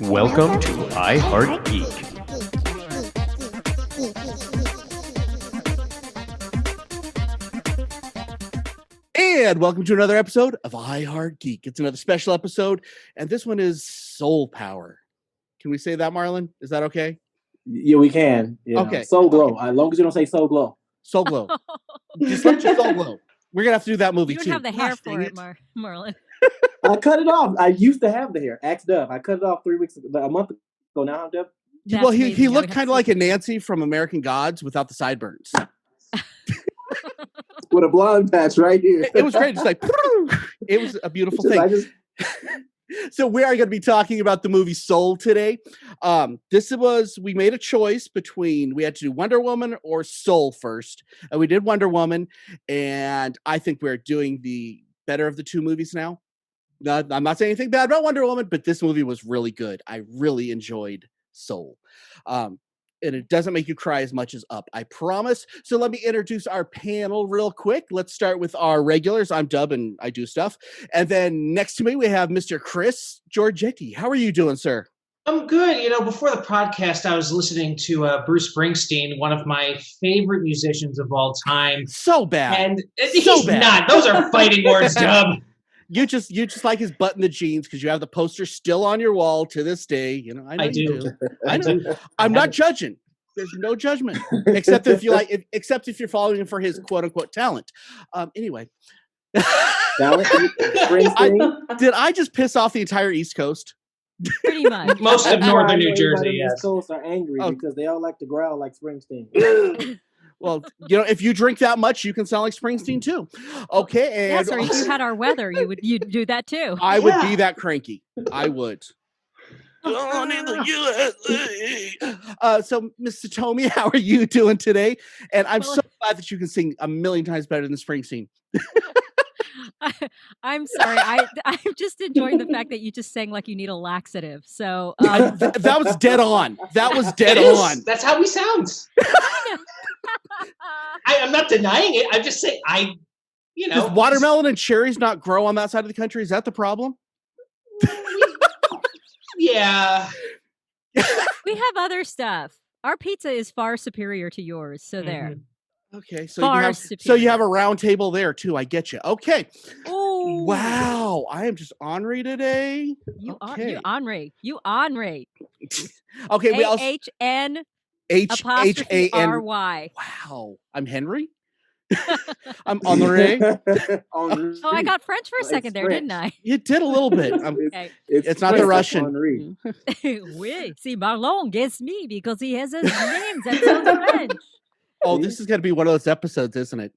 Welcome to I Heart Geek. And welcome to another episode of I Heart Geek. It's another special episode, and this one is Soul Power. Can we say that, Marlon? Is that okay? Yeah, we can. Yeah. Okay. Soul Glow. As long as you don't say Soul Glow. Soul Glow. Just let your soul glow. We're going to have to do that movie, you too. You would have the hair for it, Marlon. I cut it off. I used to have the hair. Ask Dove. I cut it off 3 weeks ago, a month ago now, Dove. Well, he looked kind of like a Nancy from American Gods without the sideburns. With a blonde patch right here. It was great. Just like, it was a beautiful thing. So we are going to be talking about the movie Soul today. We made a choice between, we had to do Wonder Woman or Soul first. And we did Wonder Woman. And I think we're doing the better of the two movies now. I'm not saying anything bad about Wonder Woman, but this movie was really good. I really enjoyed Soul. And it doesn't make you cry as much as Up, I promise. So let me introduce our panel real quick. Let's start with our regulars. I'm Dub and I do stuff. And then next to me, we have Mr. Chris Giorgetti. How are you doing, sir? I'm good. You know, before the podcast, I was listening to Bruce Springsteen, one of my favorite musicians of all time. So bad. And he's not. Those are fighting words, Dub. You just like his butt in the jeans because you have the poster still on your wall to this day. You know, I know you do. I know. I'm not judging. There's no judgment, except if you're following him for his quote unquote talent. Anyway, did I just piss off the entire East Coast? Pretty much. Most of northern New Jersey. Yes. East Coast are angry because they all like to growl like Springsteen. Well, you know, if you drink that much, you can sound like Springsteen too. Okay, and yes, or if you had our weather, you'd do that too. I would be that cranky. I would. On in the USA. So, Mr. Tommy, how are you doing today? And I'm so glad that you can sing a million times better than Springsteen. I'm sorry. I'm just enjoying the fact that you just sang like you need a laxative. So that was dead on. That was dead on. That's how he sounds. I'm not denying it. I'm just saying, Does watermelon and cherries not grow on that side of the country? Is that the problem? Yeah. We have other stuff. Our pizza is far superior to yours. So there. Okay, so you have a round table there too. I get you. Okay. Oh wow, I am just ornery today. You ornery. Okay, we also AHN HHANRY. Wow, I'm Henry. I'm Henri. Oh, I got French for a second there, didn't I? You did a little bit. Okay. It's not the Russian. Oui, see, Marlon gets me because he has his names that sounds French. Oh, this is going to be one of those episodes, isn't it?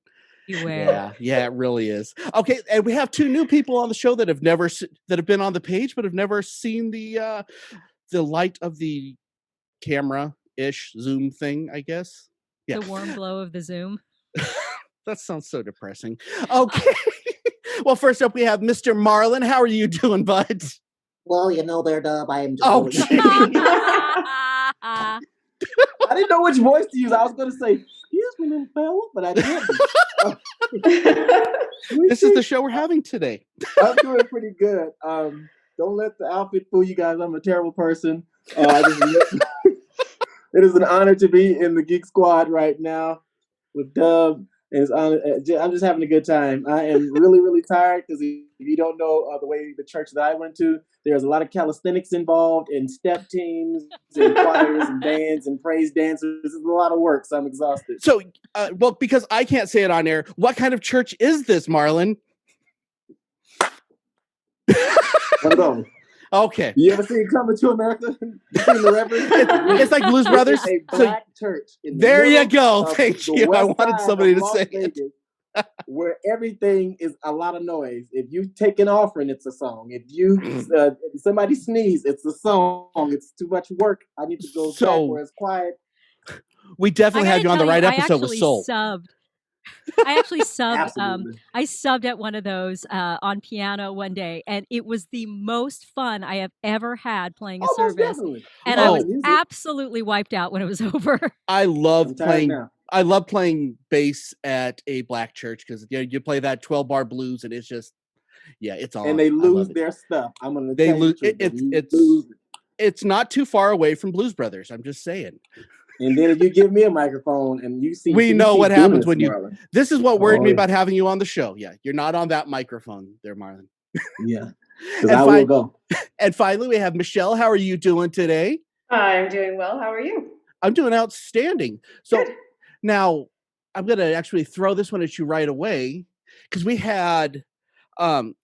Beware. Yeah, it really is. Okay, and we have two new people on the show that have been on the page but have never seen the light of the camera-ish Zoom thing, I guess. Yeah. The warm glow of the Zoom. That sounds so depressing. Okay. Well, first up, we have Mr. Marlon. How are you doing, bud? Well, you know, there, Dub. I am just. I didn't know which voice to use. I was going to say, excuse me, little fella, but I didn't. This is the show we're having today. I'm doing pretty good. Don't let the outfit fool you guys. I'm a terrible person. It is an honor to be in the Geek Squad right now with Dub. And I'm just having a good time. I am really, really tired because if you don't know the way the church that I went to, there's a lot of calisthenics involved and step teams and choirs and bands and praise dancers. This is a lot of work, so I'm exhausted. So, because I can't say it on air, what kind of church is this, Marlon? Okay. You ever seen Coming to America? It's like Blues Brothers. It's a black church. There you go. Thank you. I wanted somebody to say it. Where everything is a lot of noise. If you take an offering, it's a song. If somebody sneeze, it's a song. It's too much work. I need to go back where it's quiet. We definitely had you on the right episode with Soul. I actually subbed. I subbed at one of those on piano one day, and it was the most fun I have ever had playing a service. Definitely. And I was absolutely wiped out when it was over. I love playing bass at a black church because you play that 12-bar blues, and it's just, it's on. And they lose their stuff. I'm gonna. They lose. It's it's not too far away from Blues Brothers. I'm just saying. And then if you give me a microphone and you see, we know what happens when you. Marlon. This is what worried me about having you on the show. Yeah, you're not on that microphone there, Marlon. Yeah, because I will go. And finally, we have Michelle. How are you doing today? I'm doing well. How are you? I'm doing outstanding. So Good. now I'm going to actually throw this one at you right away because we had, and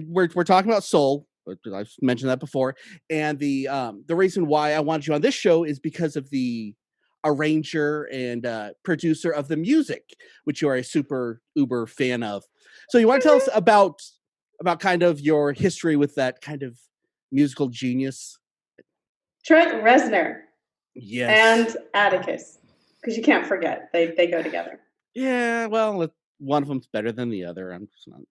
we're talking about Soul. I've mentioned that before, and the reason why I wanted you on this show is because of the arranger and producer of the music, which you are a super uber fan of. So you want to tell us about kind of your history with that kind of musical genius? Trent Reznor. Yes. And Atticus, because you can't forget they go together. Yeah, well, one of them's better than the other. I'm just not.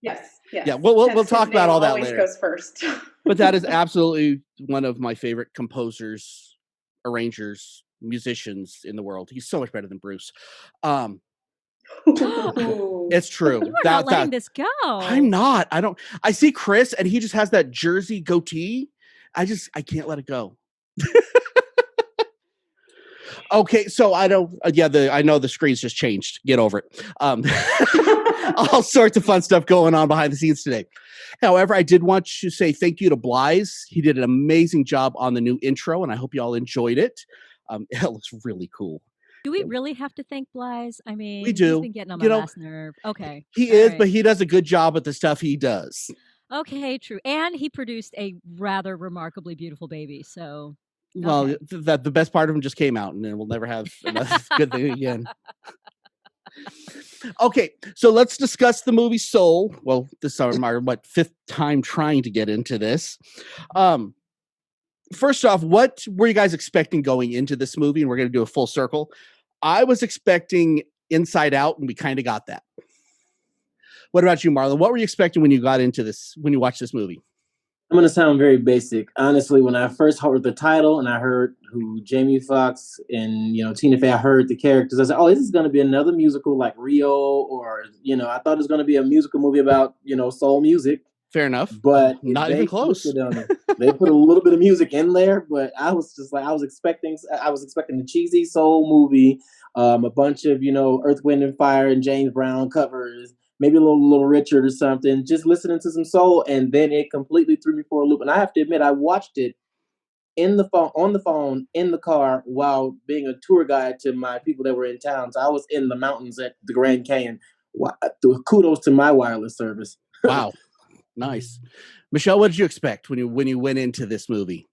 Yes. Yeah, we'll talk about all that always later. Goes first. But that is absolutely one of my favorite composers, arrangers, musicians in the world. He's so much better than Bruce. It's true. You are not letting this go. I'm not. I see Chris and he just has that Jersey goatee. I can't let it go. Okay, so I know the screen's just changed. Get over it. All sorts of fun stuff going on behind the scenes today. However, I did want to say thank you to Blythe. He did an amazing job on the new intro, and I hope you all enjoyed it. It looks really cool. Do we really have to thank Blythe? I mean, we do. He's been getting on my last nerve. Okay. He is, but he does a good job at the stuff he does. Okay, true. And he produced a rather remarkably beautiful baby, so... Well, the best part of him just came out, and then we'll never have another good thing again. Okay, so let's discuss the movie Soul. Well, this is our fifth time trying to get into this. First off, what were you guys expecting going into this movie? And we're going to do a full circle. I was expecting Inside Out, and we kind of got that. What about you, Marlon? What were you expecting when you got into this? When you watched this movie? I'm going to sound very basic. Honestly, when I first heard the title and I heard who Jamie Foxx and, Tina Fey, I heard the characters. I said, oh, this is going to be another musical like Rio, or, I thought it was going to be a musical movie about, soul music. Fair enough. But not even close. They put a little bit of music in there, but I was just like, I was expecting a cheesy soul movie, a bunch of, Earth, Wind and Fire and James Brown covers, maybe a little Richard or something, just listening to some soul, and then it completely threw me for a loop. And I have to admit, I watched it on the phone, in the car, while being a tour guide to my people that were in town. So I was in the mountains at the Grand Canyon. Kudos to my wireless service. Wow. Nice. Michelle, what did you expect when you went into this movie?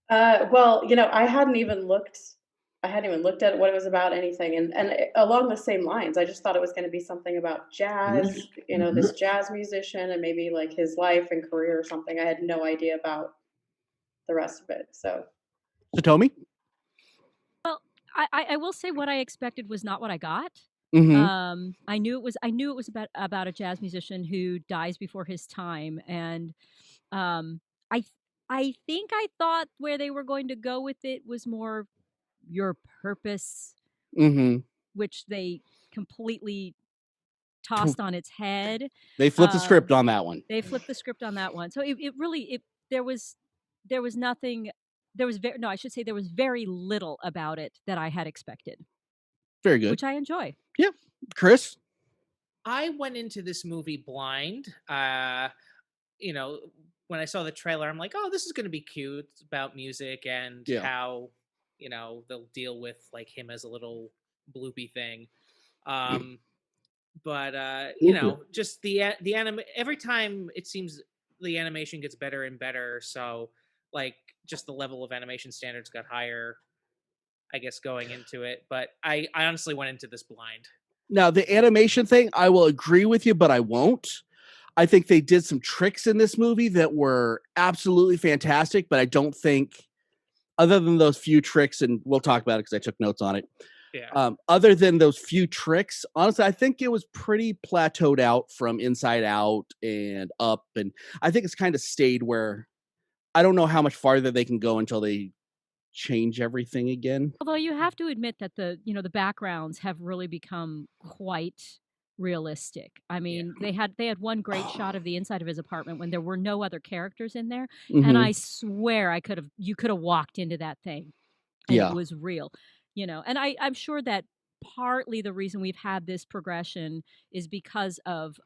Well, I hadn't even looked at what it was about, anything, and along the same lines, I just thought it was going to be something about jazz, this jazz musician, and maybe like his life and career or something. I had no idea about the rest of it. So Tommy? Well, I will say what I expected was not what I got. Mm-hmm. I knew it was about a jazz musician who dies before his time, and I think I thought where they were going to go with it was more your purpose, which they completely tossed on its head. They flipped the script on that one. So it really there was nothing. There was very little about it that I had expected. Very good. Which I enjoy. Yeah. Chris? I went into this movie blind. When I saw the trailer, I'm like, oh, this is going to be cute. It's about music and how, they'll deal with like him as a little bloopy thing. Just the anime, every time it seems the animation gets better and better. So like just the level of animation standards got higher, I guess, going into it. But I honestly went into this blind. Now, the animation thing, I will agree with you, but I won't. I think they did some tricks in this movie that were absolutely fantastic, but I don't think, other than those few tricks, and we'll talk about it because I took notes on it. Yeah. Other than those few tricks, honestly, I think it was pretty plateaued out from Inside Out and Up. And I think it's kind of stayed where I don't know how much farther they can go until they change everything again. Although you have to admit that the backgrounds have really become quite realistic. I mean, they had one great shot of the inside of his apartment when there were no other characters in there, and I swear you could have walked into that thing, and it was real, And I'm sure that partly the reason we've had this progression is because of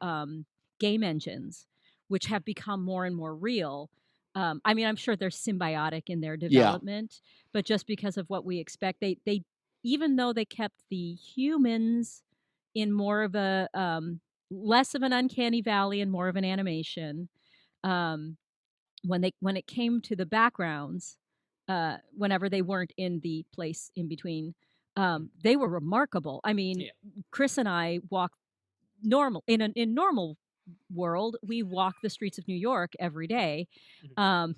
game engines, which have become more and more real. I mean, I'm sure they're symbiotic in their development, but just because of what we expect, they even though they kept the humans in more of a less of an uncanny valley and more of an animation, when it came to the backgrounds, whenever they weren't in the place in between, they were remarkable. I mean, Chris and I walk in normal world, we walk the streets of New York every day,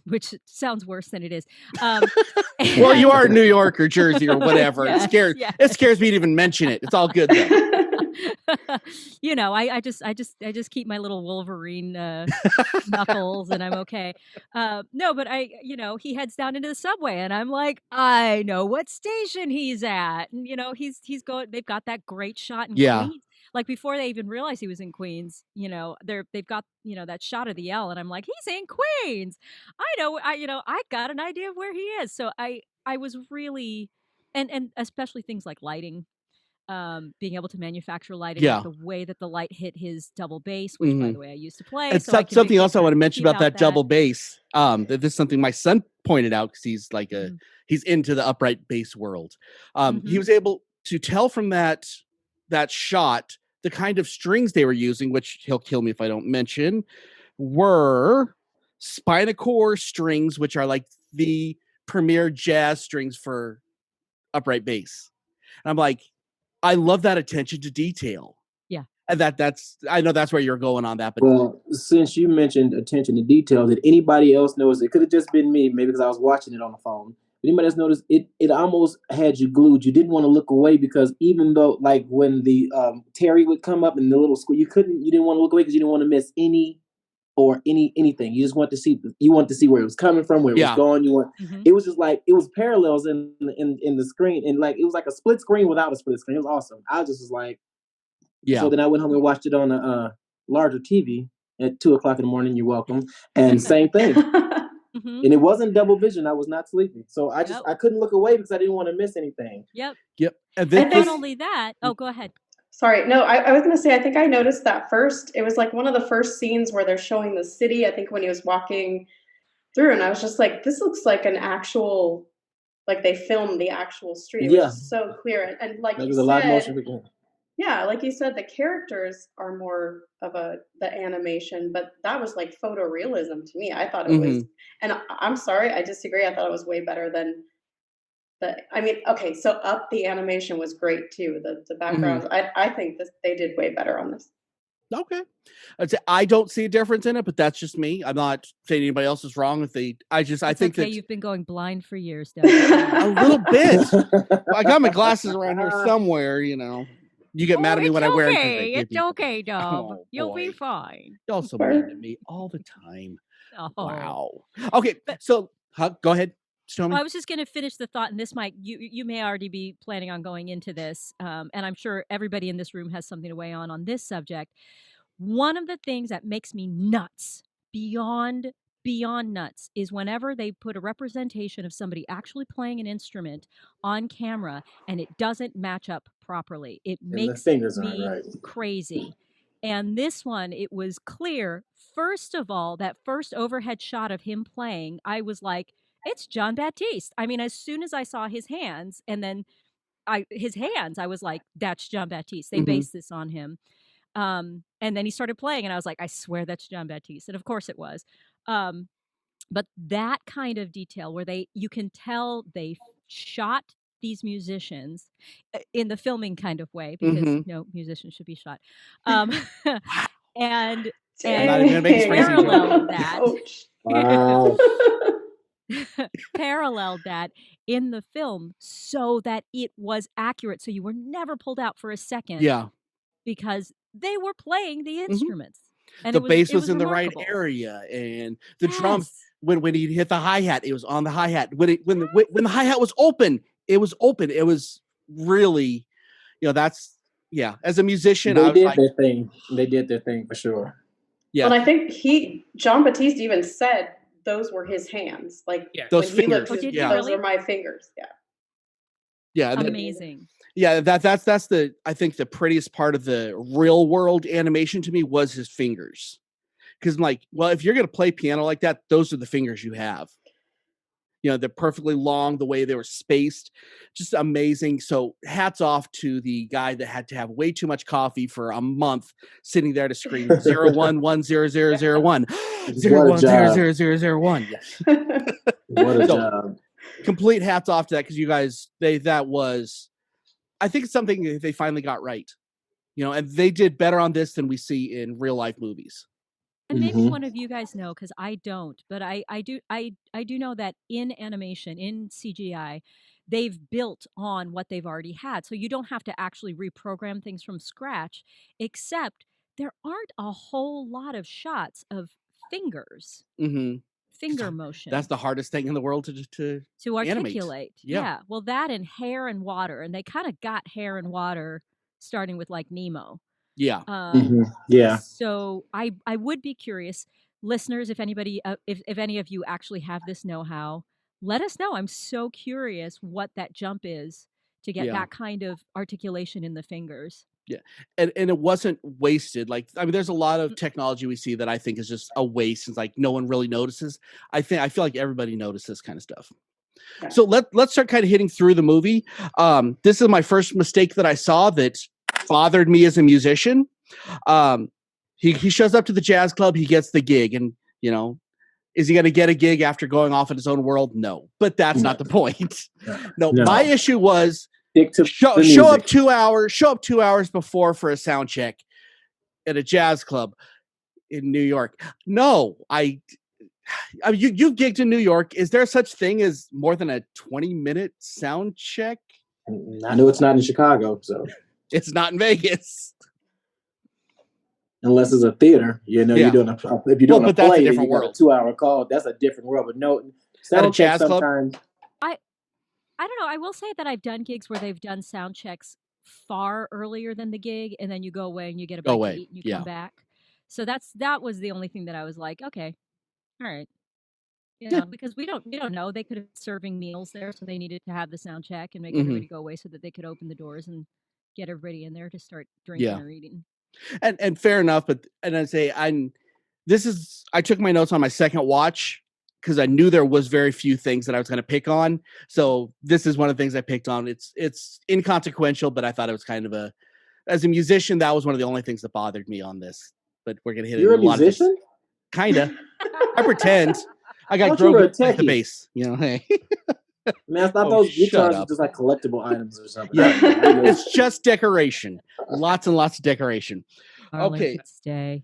which sounds worse than it is. Well, you are New York or Jersey or whatever. It scares me to even mention it. It's all good though. I just keep my little Wolverine knuckles and I'm okay. No, but he heads down into the subway and I'm like, I know what station he's at. And he's going, they've got that great shot in Queens. Like before they even realized he was in Queens, they've got, that shot of the L and I'm like, he's in Queens. I got an idea of where he is. So I was really, and especially things like lighting, being able to manufacture lighting, like the way that the light hit his double bass, which by the way I used to play. It's something else I want to mention about that double bass. This is something my son pointed out because he's like he's into the upright bass world. He was able to tell from that shot the kind of strings they were using, which he'll kill me if I don't mention, were Spinacore strings, which are like the premier jazz strings for upright bass. And I'm like, I love that attention to detail. Yeah. And I know that's where you're going on that. But well, since you mentioned attention to detail, did anybody else notice? It could have just been me, maybe because I was watching it on the phone. Anybody else notice it almost had you glued? You didn't want to look away because even though, like, when the Terry would come up in the little school, you didn't want to look away because you didn't want to miss anything. You just want to see. You want to see where it was coming from, where it was going. It was just like it was parallels in the screen, and like it was like a split screen without a split screen. It was awesome. I just was like, So then I went home and watched it on a larger TV at 2:00 in the morning. You're welcome. And same thing. And it wasn't double vision. I was not sleeping. So I couldn't look away because I didn't want to miss anything. Yep. And not only that, go ahead. Sorry, no, I was going to say, I think I noticed that first. It was like one of the first scenes where they're showing the city, I think when he was walking through, and I was just like, this looks like an actual, like they filmed the actual street. It was so clear. And like you said, a lot of motion again. Yeah, like you said, the characters are more of the animation, but that was like photorealism to me. I thought it was, and I'm sorry, I disagree. I thought it was way better than so Up, the animation was great too. The backgrounds, I think they did way better on this. Okay. I don't see a difference in it, but that's just me. I'm not saying anybody else is wrong. I think that you've been going blind for years, Doug. A little bit. I got my glasses around here somewhere, You get mad at me when I wear them. It's okay, Dub. You'll be fine. You're also mean to me all the time. Oh. Wow. Okay, so go ahead. I was just going to finish the thought, and this might you may already be planning on going into this, and I'm sure everybody in this room has something to weigh on this subject. One of the things that makes me nuts, beyond nuts, is whenever they put a representation of somebody actually playing an instrument on camera and it doesn't match up properly. It makes me crazy. And this one, it was clear. First of all, that first overhead shot of him playing, I was like, it's John Baptiste. I mean, as soon as I saw his hands and then I was like, that's John Baptiste. They based this on him. And then he started playing and I was like, I swear that's John Baptiste. And of course it was. But that kind of detail where you can tell they shot these musicians in the filming kind of way, because no musician should be shot. And paralleled that. Wow. Paralleled that in the film so that it was accurate, so you were never pulled out for a second. Yeah, because they were playing the instruments, and the bass was in remarkable. The right area, and the drums when he hit the hi-hat, it was on the hi-hat. When the hi-hat was open, it was open. It was really, that's Yeah, as a musician, They I was did like, their thing. They did their thing for sure. yeah. Well, I think John Batiste even said those were his hands. Like Those when he looked, fingers. those Yeah. are my fingers. Yeah. Yeah, Amazing. Yeah, that's the I think the prettiest part of the real world animation to me was his fingers. Because I'm like, well, if you're gonna play piano like that, those are the fingers you have. You know, they're perfectly long, the way they were spaced, just amazing. So hats off to the guy that had to have way too much coffee for a month, sitting there to scream 0110001 0100001. Yes. What a job. Complete hats off to that, because you guys, that was, I think it's something they finally got right. You know, and they did better on this than we see in real life movies. And maybe one of you guys know, because I don't, but I do know that in animation, in CGI, they've built on what they've already had. So you don't have to actually reprogram things from scratch, except there aren't a whole lot of shots of fingers. Mm-hmm. Finger motion. That's the hardest thing in the world to articulate. Animate. Yeah. Well, that and hair and water. And they kind of got hair and water starting with like Nemo. Yeah. Yeah. So I would be curious, listeners, if anybody, if any of you actually have this know-how, let us know. I'm so curious what that jump is to get that kind of articulation in the fingers. Yeah. And it wasn't wasted. Like, I mean, there's a lot of technology we see that I think is just a waste. It's like no one really notices. I feel like everybody notices this kind of stuff. Yeah. So let's start kind of hitting through the movie. This is my first mistake that I saw that bothered me as a musician. He shows up to the jazz club, he gets the gig, and you know, is he going to get a gig after going off in his own world? No, but that's not the point. No, my issue was show up 2 hours before for a sound check at a jazz club in New York. No, I mean, you gigged in New York. Is there such thing as more than a 20-minute sound check? I know it's not in Chicago, so it's not in Vegas. Unless it's a theater, you know, you're doing if you're doing a play, you got a 2-hour call. That's a different world. But no, sound check sometimes. I don't know. I will say that I've done gigs where they've done sound checks far earlier than the gig, and then you go away and you get a bite to eat and you come back. So that was the only thing that I was like, okay, all right. You know, because we don't know. They could have been serving meals there, so they needed to have the sound check and make everybody go away so that they could open the doors and get everybody in there to start drinking or eating. And fair enough, but I say I took my notes on my second watch because I knew there was very few things that I was going to pick on. So this is one of the things I picked on. It's inconsequential, but I thought it was kind of as a musician, that was one of the only things that bothered me on this. But we're gonna hit it. You're a musician? Kinda. I pretend. I got Grogu at the bass. You know, hey. Man, I thought those guitars were just like collectible items or something. Yeah, it's just decoration. Lots and lots of decoration. Okay. Stay.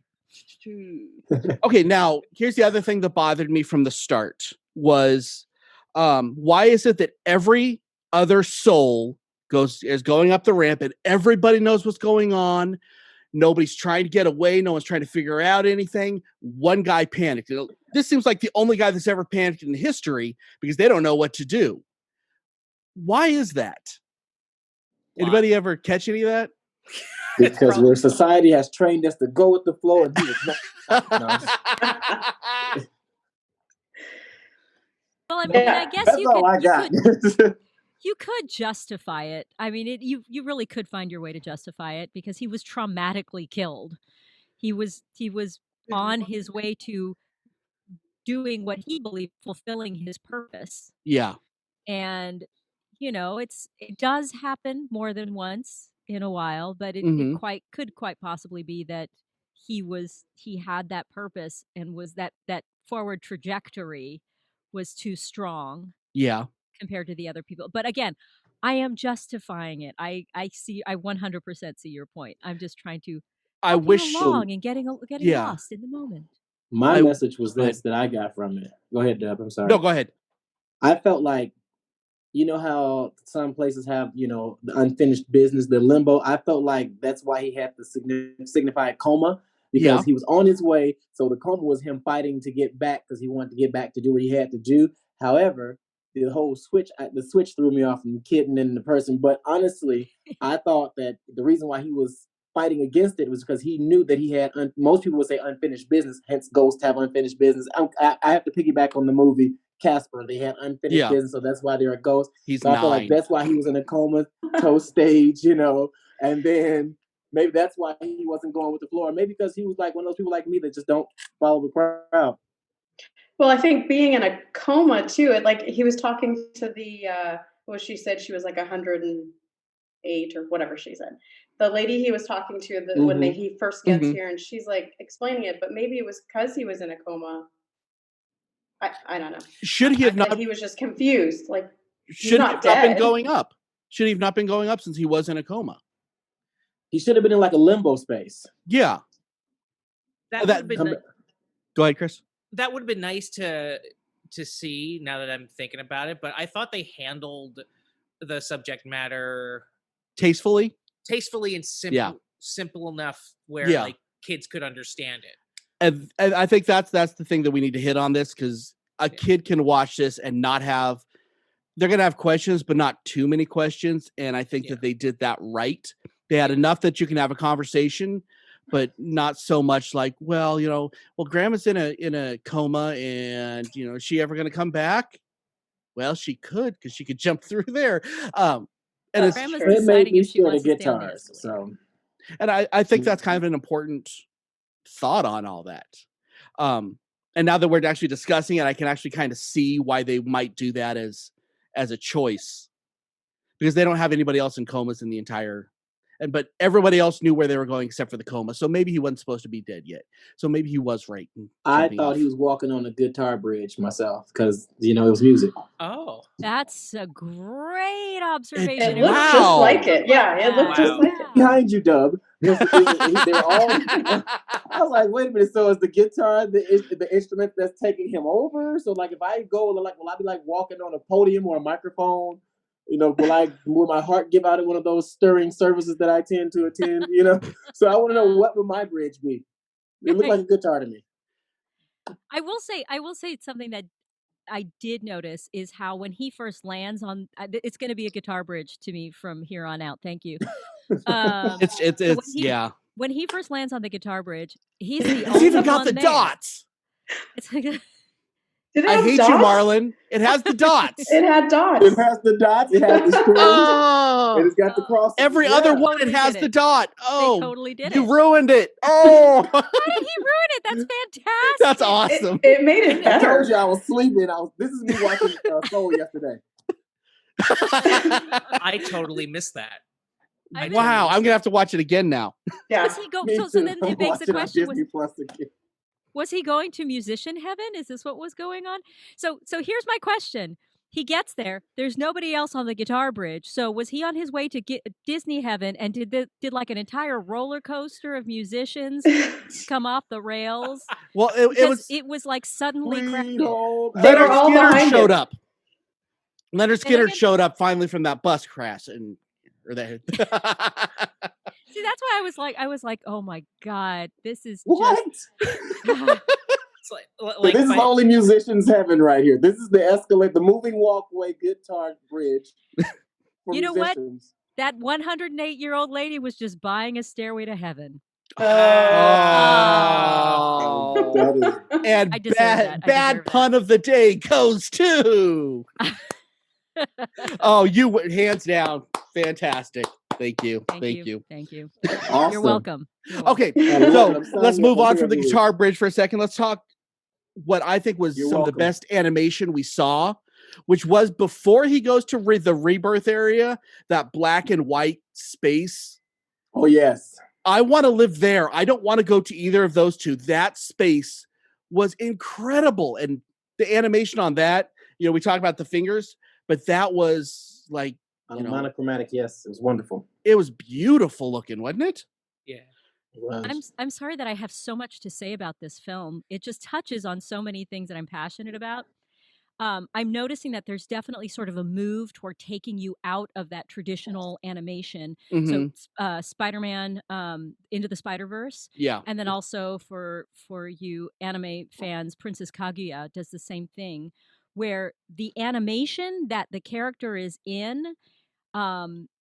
Okay, now here's the other thing that bothered me from the start was why is it that every other soul is going up the ramp and everybody knows what's going on? Nobody's trying to get away. No one's trying to figure out anything. One guy panicked. This seems like the only guy that's ever panicked in history because they don't know what to do. Why is that? Anybody ever catch any of that? Because where society has trained us to go with the flow, and he was not. Well, I mean, I guess you could justify it. I mean, you really could find your way to justify it because he was traumatically killed. He was on his way to doing what he believed fulfilling his purpose. Yeah. And you know, it does happen more than once in a while, but it could quite possibly be that he had that purpose and was that forward trajectory was too strong. Yeah. Compared to the other people. But again, I am justifying it. I 100% see your point. I'm just trying to wish along and getting lost in the moment. My message was this that I got from it. Go ahead, Deb. I'm sorry. No, go ahead. I felt like, you know how some places have, you know, the unfinished business, the limbo. I felt like that's why he had the signified coma, because he was on his way. So the coma was him fighting to get back because he wanted to get back to do what he had to do. However, the whole switch, the switch threw me off from the kitten and the person. But honestly, I thought that the reason why he was fighting against it was because he knew that he had, most people would say unfinished business, hence ghosts have unfinished business. I have to piggyback on the movie Casper. They had unfinished business, so that's why they're a ghost. So I feel like that's why he was in a comatose stage, and then maybe that's why he wasn't going with the flow. Or maybe because he was like one of those people like me that just don't follow the crowd. Well, I think being in a coma too, he was talking to the she said she was like 108 or whatever she said. The lady he was talking to when he first gets here, and she's like explaining it, but maybe it was because he was in a coma. I don't know. Should he have not? He was just confused. Like, should he have not been going up? Should he have not been going up since he was in a coma? He should have been in like a limbo space. Yeah. That would have been. Go ahead, Chris. That would have been nice to see now that I'm thinking about it, but I thought they handled the subject matter tastefully and simple enough where kids could understand it. And I think that's the thing that we need to hit on this, because a kid can watch this and not have, they're going to have questions, but not too many questions. And I think that they did that right. They had enough that you can have a conversation, but not so much like, well, grandma's in a coma and, is she ever going to come back? Well, she could, because she could jump through there. And it made me scared of guitars. So, and I think that's kind of an important thought on all that. And now that we're actually discussing it, I can actually kind of see why they might do that as a choice, because they don't have anybody else in comas in the entire. But everybody else knew where they were going except for the coma. So maybe he wasn't supposed to be dead yet. So maybe he was right. I thought he was walking on a guitar bridge myself, because, it was music. Oh. That's a great observation. It looked just like it. Yeah, it looked just like it. Behind you, Dub. They're all. I was like, wait a minute. So is the guitar the instrument that's taking him over? So like, if I go, will I be like walking on a podium or a microphone? Will my heart give out at one of those stirring services that I tend to attend? So I want to know, what would my bridge be? It looked like a guitar to me. I will say something that I did notice is how when he first lands on, it's going to be a guitar bridge to me from here on out. Thank you. When he first lands on the guitar bridge, he's the only even got one the there. dots. It's like. I hate you, Marlon. It has the dots. It had dots. It has the dots. It has the strings. Oh, it's got the cross. Every other one, totally it has the dot. Oh, they totally did you it. ruined it. Oh, why did he ruin it? That's fantastic. That's awesome. It made it better. I told you I was sleeping. This is me watching Soul yesterday. I totally missed that. Wow, I'm gonna have to watch it again now. Yeah. Was he so then it begs the question: was he going to musician heaven? Is this what was going on? So here's my question. He gets there. There's nobody else on the guitar bridge. So was he on his way to Disney heaven, and did like an entire roller coaster of musicians come off the rails? Well, it was like suddenly Leonard Skinner showed up. Leonard Skinner showed up finally from that bus crash, See, that's why I was like, oh my God, this is what? It's like this is only musicians heaven right here. This is the escalator, the moving walkway guitar bridge. You know what? That 108-year-old lady was just buying a stairway to heaven. And bad pun of the day goes to. Oh, you hands down, fantastic. Thank you. Thank you. Awesome. You're welcome. Okay, so let's move on from the guitar bridge for a second. Let's talk what I think was some of the best animation we saw, which was before he goes to the rebirth area, that black and white space. Oh, yes. I want to live there. I don't want to go to either of those two. That space was incredible. And the animation on that, we talk about the fingers, but that was like, monochromatic. Yes, it was wonderful. It was beautiful looking, wasn't it? Yeah. I'm sorry that I have so much to say about this film. It just touches on so many things that I'm passionate about. I'm noticing that there's definitely sort of a move toward taking you out of that traditional animation. Mm-hmm. So Spider-Man Into the Spider-Verse. Yeah. And then also for you anime fans, Princess Kaguya does the same thing, where the animation that the character is in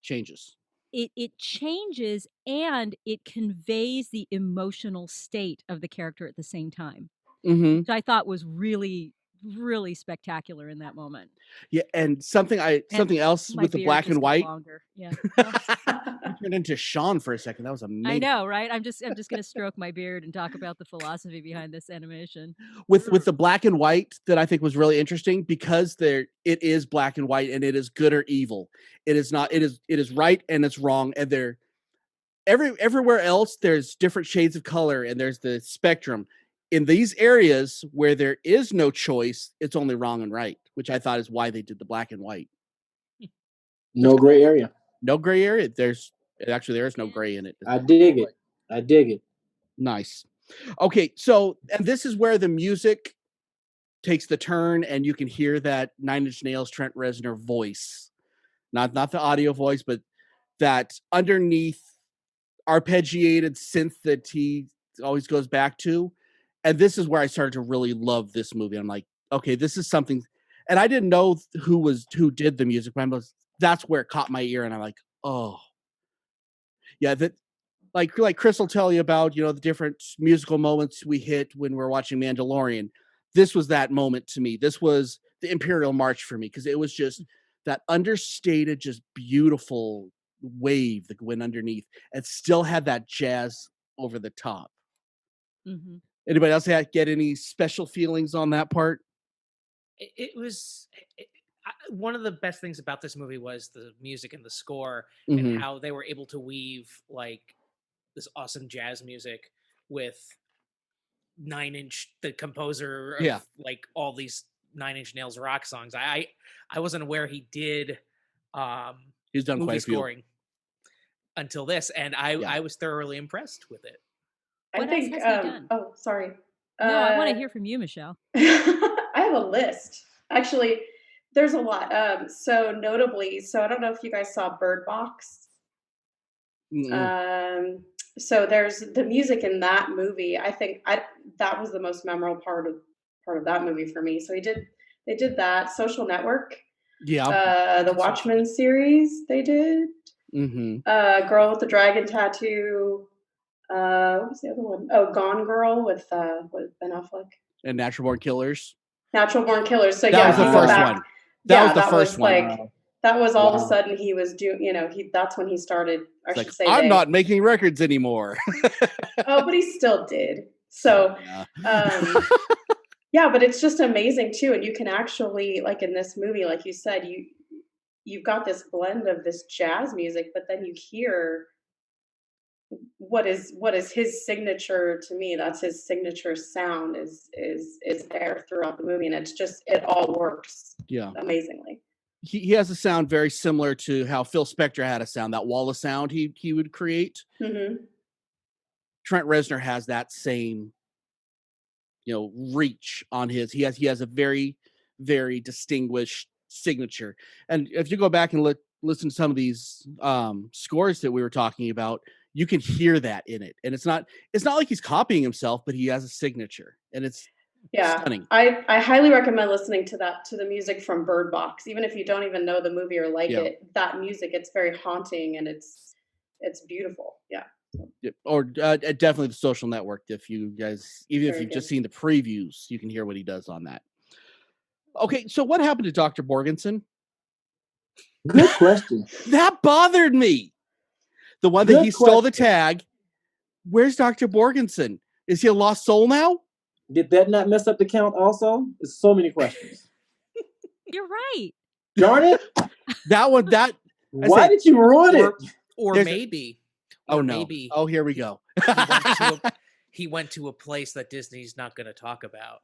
changes. It changes and it conveys the emotional state of the character at the same time, which I thought was really, really spectacular in that moment. Yeah, and something else My with the beard black just and got white. longer. Yeah. You turned into Sean for a second. That was amazing. I know, right? I'm just gonna stroke my beard and talk about the philosophy behind this animation. With the black and white that I think was really interesting because it is black and white and it is good or evil. It is not. It is right and it's wrong, and they're everywhere else there's different shades of color and there's the spectrum. In these areas where there is no choice, it's only wrong and right, which I thought is why they did the black and white. No gray area. No gray area. There is no gray in it. I dig it. Nice. Okay, so and this is where the music takes the turn, and you can hear that Nine Inch Nails Trent Reznor voice, not the audio voice, but that underneath arpeggiated synth that he always goes back to. And this is where I started to really love this movie. I'm like, okay, this is something. And I didn't know who did the music, but that's where it caught my ear, and I'm like, oh, yeah, that. Like Chris will tell you about, the different musical moments we hit when we're watching Mandalorian. This was that moment to me. This was the Imperial March for me because it was just that understated, just beautiful wave that went underneath and still had that jazz over the top. Mm-hmm. Anybody else get any special feelings on that part? It was one of the best things about this movie was the music and the score and how they were able to weave like this awesome jazz music with the composer of like all these Nine Inch Nails rock songs. I wasn't aware he did he's done movie quite a few scoring until this, and I was thoroughly impressed with it. What else has he done? Oh, sorry. No, I want to hear from you, Michelle. I have a list. Actually, there's a lot. So notably, I don't know if you guys saw Bird Box. So there's the music in that movie. I think that was the most memorable part of that movie for me. So they did that. Social Network. Yeah. The Watchmen series they did. Girl with the Dragon Tattoo. What was the other one? Oh, Gone Girl with Ben Affleck. And Natural Born Killers. Natural Born Killers. So that was the first one. That was the first one. Like, that was all of a sudden he was doing, that's when he started, I'm not making records anymore. Oh, but he still did. So, yeah, but it's just amazing too. And you can actually, like in this movie, like you said, you've got this blend of this jazz music, but then you hear what is his signature. To me, that's his signature sound is there throughout the movie. And it all works amazingly. He has a sound very similar to how Phil Spector had a sound, that wall of sound he would create. Trent Reznor has that same, reach on his. He has a very, very distinguished signature. And if you go back and listen to some of these scores that we were talking about, you can hear that in it. And it's not like he's copying himself, but he has a signature, and it's stunning. I highly recommend listening to the music from Bird Box, even if you don't even know the movie or like it. That music, it's very haunting and it's beautiful. Yeah. Or definitely the Social Network. If you guys, even if you've just seen the previews, you can hear what he does on that. Okay, so what happened to Dr. Borgensen? Good question. That bothered me. The one that he stole the tag. Where's Dr. Borgensen? Is he a lost soul now? Did that not mess up the count also? There's so many questions. You're right. Darn it. Why did you ruin it? Or maybe. Oh, no. Maybe. Oh, here we go. He went to a place that Disney's not going to talk about.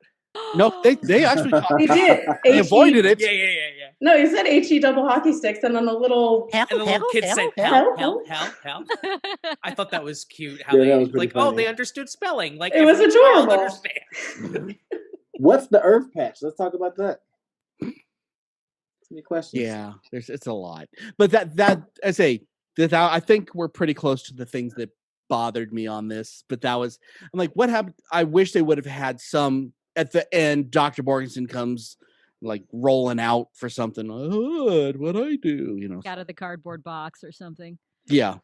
No, they actually talked about it. He did. They avoided it. Yeah. No, he said HE double hockey sticks, and then the little kid said hell. I thought that was cute. How they they understood spelling. Like it was adorable. What's the Earth patch? Let's talk about that. Any questions? Yeah, it's a lot, but I think we're pretty close to the things that bothered me on this. But I'm like, what happened? I wish they would have had some at the end. Dr. Borgensen comes, like rolling out for something. Oh, what'd I do? You know, out of the cardboard box or something. Yeah.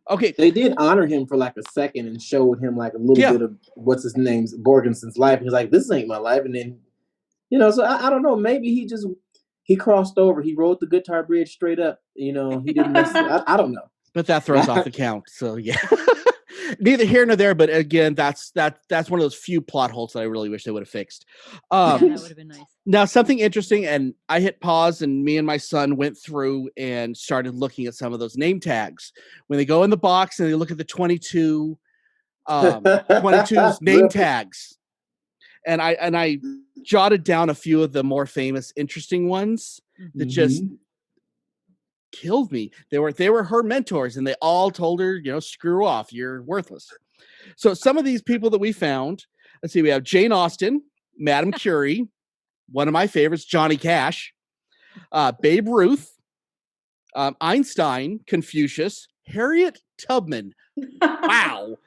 Okay. They did honor him for like a second and showed him like a little bit of what's his name's Borgenson's life. He's like, this ain't my life. And then, you know, so I don't know. Maybe he crossed over. He rode the guitar bridge straight up. You know, he didn't mess. I don't know. But that throws off the count. So yeah. Neither here nor there, but again, that's one of those few plot holes that I really wish they would have fixed. Yeah, that would have been nice. Now, something interesting, and I hit pause, and me and my son went through and started looking at some of those name tags. When they go in the box and they look at the 22's name tags, and I jotted down a few of the more famous, interesting ones that just killed me. They were her mentors, and they all told her, you know, screw off, you're worthless. So some of these people that we found, let's see, we have Jane Austen, Madame Curie, one of my favorites, Johnny Cash, Babe Ruth, Einstein, Confucius, Harriet Tubman, wow,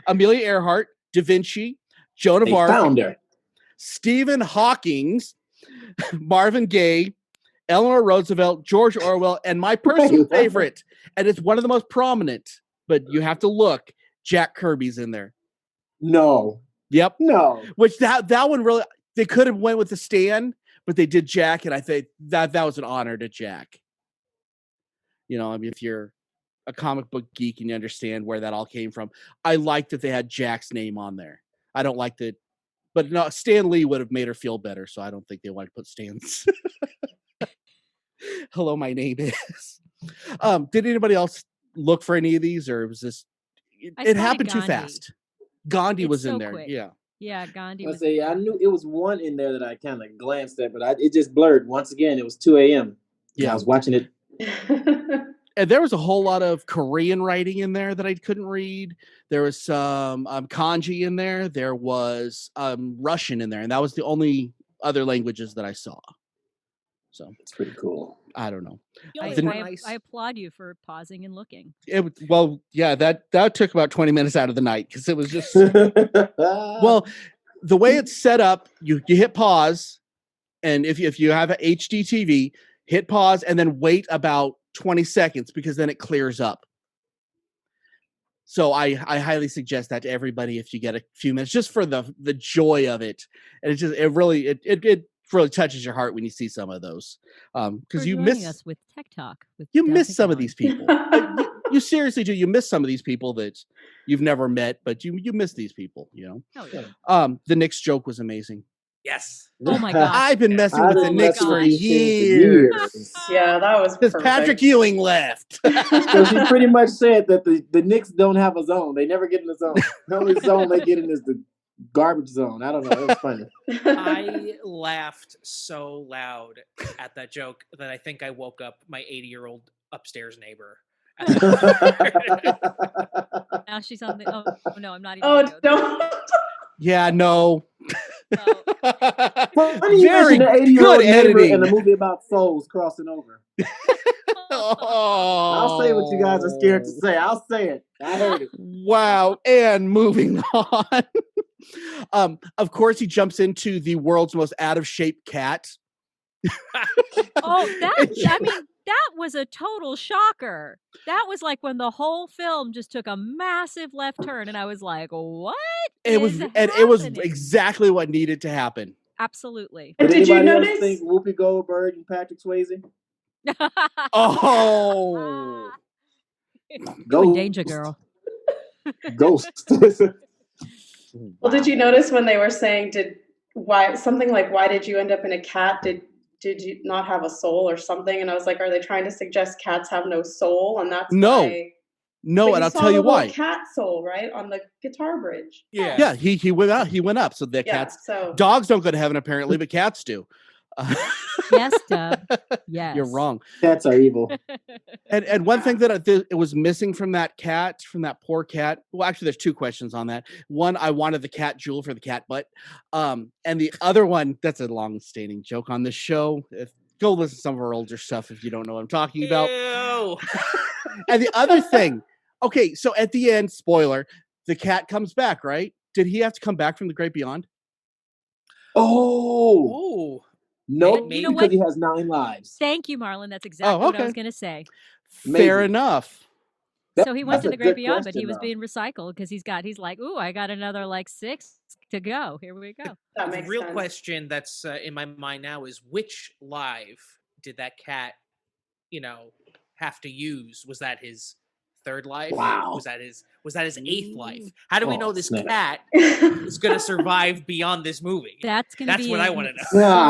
Amelia Earhart, Da Vinci, Joan of Arc, Stephen Hawking, Marvin Gaye, Eleanor Roosevelt, George Orwell, and my personal favorite, and it's one of the most prominent, but you have to look, Jack Kirby's in there. No. Yep. No. Which that one really, they could have went with the Stan, but they did Jack, and I think that was an honor to Jack. You know, I mean, if you're a comic book geek and you understand where that all came from, I like that they had Jack's name on there. I don't like that, but no, Stan Lee would have made her feel better, so I don't think they wanted to put Stan's. Hello, my name is. Did anybody else look for any of these, or was this? It happened too fast. Gandhi was in there. Quick. Yeah, Gandhi. I knew it was one in there that I kind of glanced at, but it just blurred. Once again, it was 2 a.m. Yeah, I was watching it. And there was a whole lot of Korean writing in there that I couldn't read. There was some kanji in there. There was Russian in there, and that was the only other languages that I saw. So it's pretty cool. I don't know. I applaud you for pausing and looking. That took about 20 minutes out of the night because it was just well, the way it's set up, you hit pause, and if you have an HD TV, hit pause and then wait about 20 seconds because then it clears up. So I highly suggest that to everybody if you get a few minutes, just for the joy of it. And it really touches your heart when you see some of those. Because you miss us with Tech Talk. You miss some of these people. You seriously do. You miss some of these people that you've never met, but you miss these people, you know. Oh, yeah. The Knicks joke was amazing. Yes. Oh my gosh. I've been messing with the Knicks for years. Yeah, that was because Patrick Ewing left. So she pretty much said that the Knicks don't have a zone. They never get in the zone. The only zone they get in is the garbage zone. I don't know. It was funny. I laughed so loud at that joke that I think I woke up my 80-year-old upstairs neighbor. Now she's on the. Oh no, I'm not even. Oh no. Yeah, no. Very good editing in a movie about souls crossing over. I'll say what you guys are scared to say. I'll say it. I heard it. Wow. And moving on. Of course, he jumps into the world's most out of shape cat. That was a total shocker. That was like when the whole film just took a massive left turn, and I was like, "What?" It was exactly what needed to happen. Absolutely. Did you notice? Think Whoopi Goldberg and Patrick Swayze? Oh, Ghost. Danger Girl. Ghost. Well, did you notice when they were saying, why did you end up in a cat? Did you not have a soul or something? And I was like, are they trying to suggest cats have no soul? And that's why. No, and I'll tell you why. Cat soul, right, on the guitar bridge. Yeah. He went out. He went up. So the cats. Dogs don't go to heaven apparently, but cats do. Yes, Doug. Yes, you're wrong. Cats are evil. And one thing that it was missing from that poor cat. Well, actually, there's two questions on that. One, I wanted the cat jewel for the cat butt, and the other one, that's a long-standing joke on this show. Go listen to some of our older stuff if you don't know what I'm talking about. And the other thing, okay, so at the end, spoiler, the cat comes back, right? Did he have to come back from the great beyond? Oh, no, maybe. You know because what? he has 9 lives. Thank you, Marlon. That's exactly what I was okay. going to say. Fair Maybe. enough. So he went That's to a the great good beyond, but he question, was though. being recycled because he's like, ooh, I got another like 6 to go. Here we go. That The makes real sense. question that's in my mind now is which live did that cat, have to use? Was that his 3rd life? Wow. Was that his 8th life? How do we know this snap. cat is going to survive beyond this movie? That's going to be what I in want to know.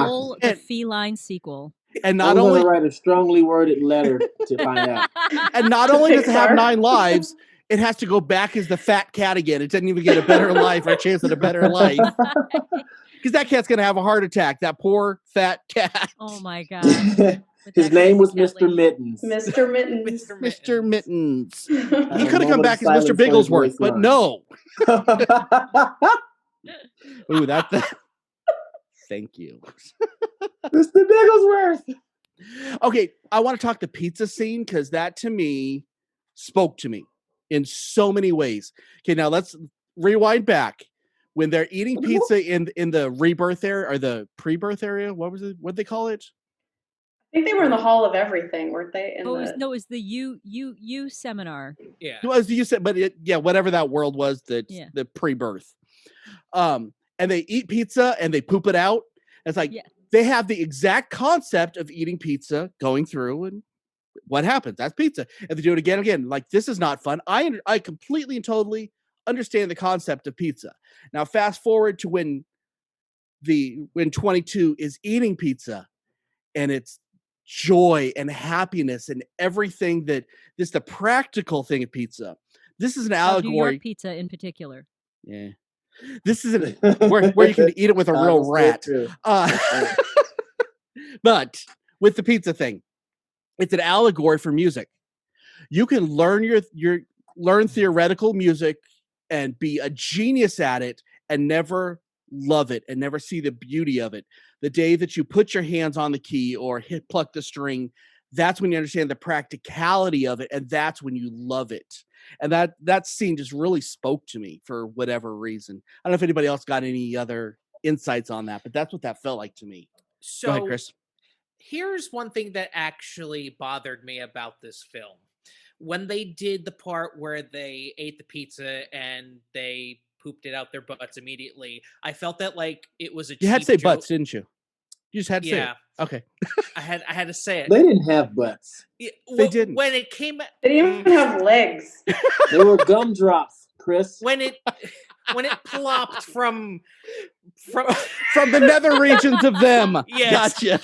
Soul, the And- feline sequel. And I'm not going only to write a strongly worded letter to find out. and not To only does it have Pixar. 9 lives, it has to go back as the fat cat again. It doesn't even get a better life or a chance at a better life. Because that cat's going to have a heart attack. That poor fat cat. Oh my god. His name was Mr. Mittens. Mr. Mittens. Mr. Mittens. He Have a could have come moment of back as Mr. silence for his Bigglesworth, but waistline. no. Ooh, that. Thank you. Mr. Bigglesworth. Okay, I want to talk the pizza scene because that to me spoke to me in so many ways. Okay, now let's rewind back. When they're eating pizza in the rebirth area or the pre-birth area, what they call it? I think they were in the Hall of Everything, weren't they? No, it was the U seminar. Yeah. It was you said, but whatever that world was, that's the pre-birth. And they eat pizza and they poop it out. It's like they have the exact concept of eating pizza going through, and what happens? That's pizza. And they do it again and again. Like, this is not fun. I completely and totally understand the concept of pizza. Now, fast forward to when 22 is eating pizza, and it's joy and happiness and everything that this the practical thing of pizza. This is an allegory. New York pizza in particular. Yeah. This is where you can eat it with a real rat. But with the pizza thing, it's an allegory for music. You can learn learn theoretical music and be a genius at it and never love it and never see the beauty of it. The day that you put your hands on the key or pluck the string, that's when you understand the practicality of it, and that's when you love it. And that scene just really spoke to me for whatever reason. I don't know if anybody else got any other insights on that, but that's what that felt like to me. So, go ahead, Chris. Here's one thing that actually bothered me about this film. When they did the part where they ate the pizza and they pooped it out their butts immediately, I felt that like it was a cheap You had to say joke. butts, didn't you? You just had to say it. Okay. I had to say it. They didn't have butts. They didn't. When it came, they didn't even have legs. They were gumdrops, Chris. When it plopped from the nether regions of them. Yes. Gotcha.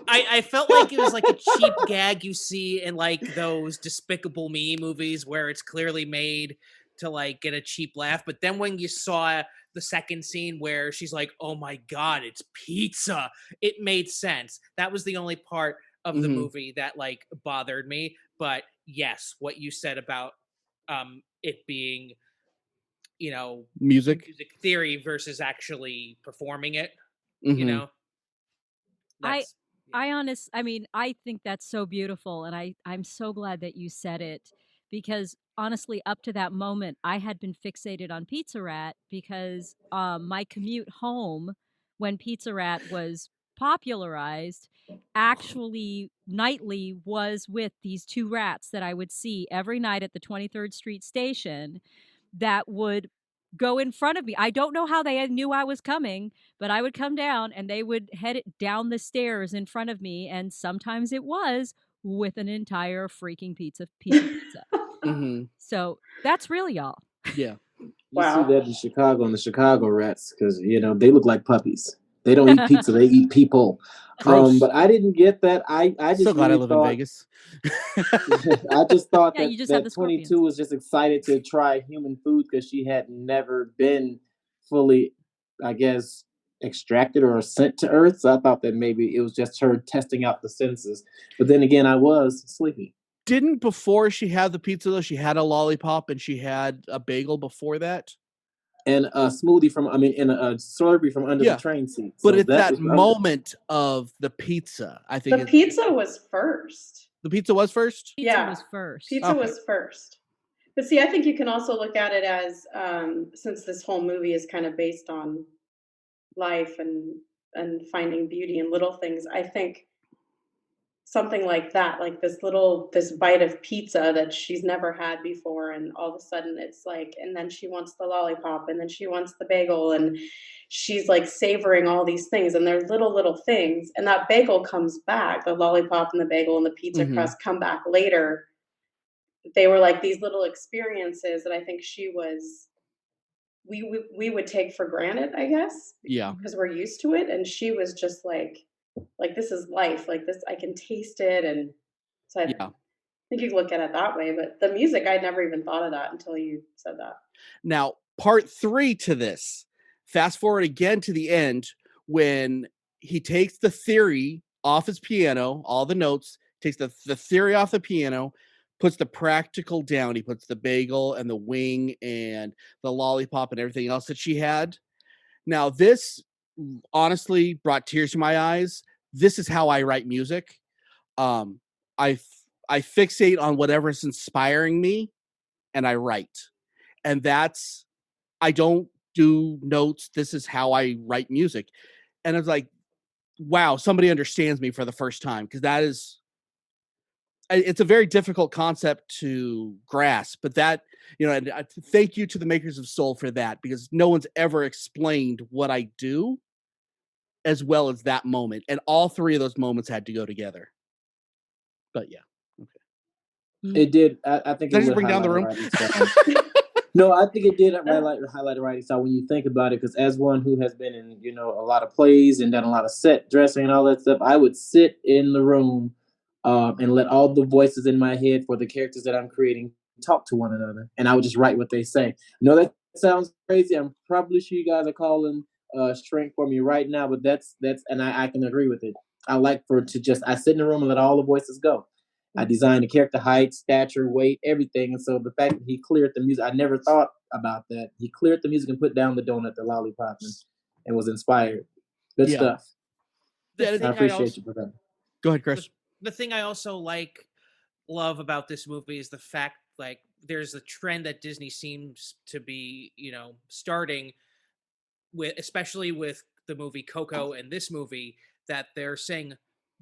I felt like it was like a cheap gag you see in like those Despicable Me movies where it's clearly made to like get a cheap laugh. But then when you saw the second scene where she's like, oh my God, it's pizza, it made sense. That was the only part of the movie that like bothered me. But yes, what you said about it being, music theory versus actually performing it, I think that's so beautiful, and I'm so glad that you said it, because honestly, up to that moment, I had been fixated on Pizza Rat because my commute home when Pizza Rat was popularized actually nightly was with these 2 rats that I would see every night at the 23rd Street station that would go in front of me. I don't know how they knew I was coming, but I would come down and they would head it down the stairs in front of me, and sometimes it was with an entire freaking piece of pizza. So that's real, y'all. Yeah. You see that in Chicago and the Chicago rats because they look like puppies. They don't eat pizza; they eat people. But I didn't get that. I just so glad really I live in Vegas. I just thought that 22 scorpions. was just excited to try human food because she had never been fully, I guess, extracted or sent to Earth. So I thought that maybe it was just her testing out the senses. But then again, I was sleepy. Didn't before she had the pizza though, she had a lollipop and she had a bagel before that? And a smoothie and a Slurpee from under the train seat. So but it's that moment of the pizza. I think the pizza was first. The pizza was first? Pizza was first. Pizza was first. But see, I think you can also look at it as since this whole movie is kind of based on life and finding beauty in little things. I think something like that, like this bite of pizza that she's never had before, and all of a sudden it's like, and then she wants the lollipop, and then she wants the bagel, and she's like savoring all these things, and they're little things, and that bagel comes back, the lollipop and the bagel and the pizza crust come back later. They were like these little experiences that I think we would take for granted, I guess. Yeah. Because we're used to it. And she was just like this is life. Like this, I can taste it. And so I think you can look at it that way. But the music, I'd never even thought of that until you said that. Now, part 3 to this. Fast forward again to the end when he takes the theory off his piano, all the notes, takes the theory off the piano, puts the practical down. He puts the bagel and the wing and the lollipop and everything else that she had. Now, this honestly brought tears to my eyes. This is how I write music. I fixate on whatever's inspiring me and I write. And that's, I don't do notes. This is how I write music. And I was like, wow, somebody understands me for the first time. Because that is, it's a very difficult concept to grasp, but that, and thank you to the makers of Soul for that, because no one's ever explained what I do as well as that moment. And all 3 of those moments had to go together. But yeah. Okay. It did. I think Did I it just would bring down the room? No, I think it did highlight the writing style when you think about it, because as one who has been in, a lot of plays and done a lot of set dressing and all that stuff, I would sit in the room and let all the voices in my head for the characters that I'm creating talk to one another, and I would just write what they say. I know that sounds crazy. I'm probably sure you guys are calling strength for me right now, but that's and I can agree with it. I like I sit in the room and let all the voices go. I designed the character height, stature, weight, everything. And so the fact that he cleared the music, I never thought about that. He cleared the music and put down the donut, the lollipop, and was inspired. Good stuff. I appreciate you for that. Go ahead, Chris. The thing I also love about this movie is the fact, like, there's a trend that Disney seems to be, starting with, especially with the movie Coco and this movie, that they're saying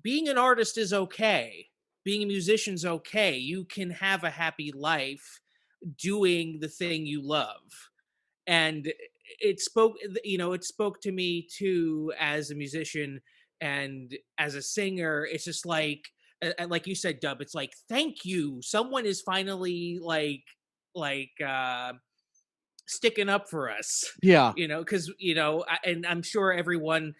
being an artist is okay. Being a musician's okay. You can have a happy life doing the thing you love. And it spoke to me too as a musician and as a singer. It's just like you said, Dub, it's like, thank you. Someone is finally sticking up for us. Yeah. Because, and I'm sure everyone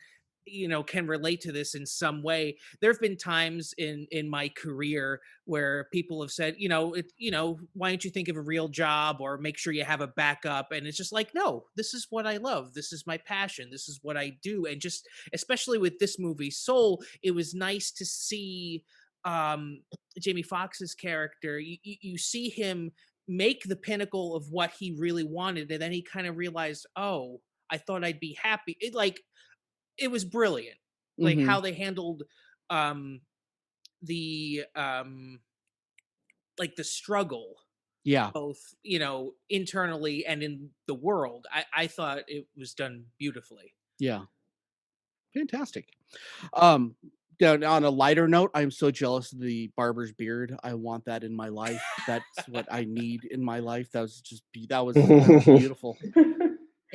can relate to this in some way. There have been times in my career where people have said, why don't you think of a real job or make sure you have a backup? And it's just like, no, this is what I love. This is my passion. This is what I do. And just, especially with this movie, Soul, it was nice to see Jamie Foxx's character. You see him make the pinnacle of what he really wanted. And then he kind of realized, oh, I thought I'd be happy. It was brilliant, like how they handled the struggle, both internally and in the world. I thought it was done beautifully. Fantastic. On a lighter note, I'm so jealous of the barber's beard. I want that in my life. That's what I need in my life. That was beautiful.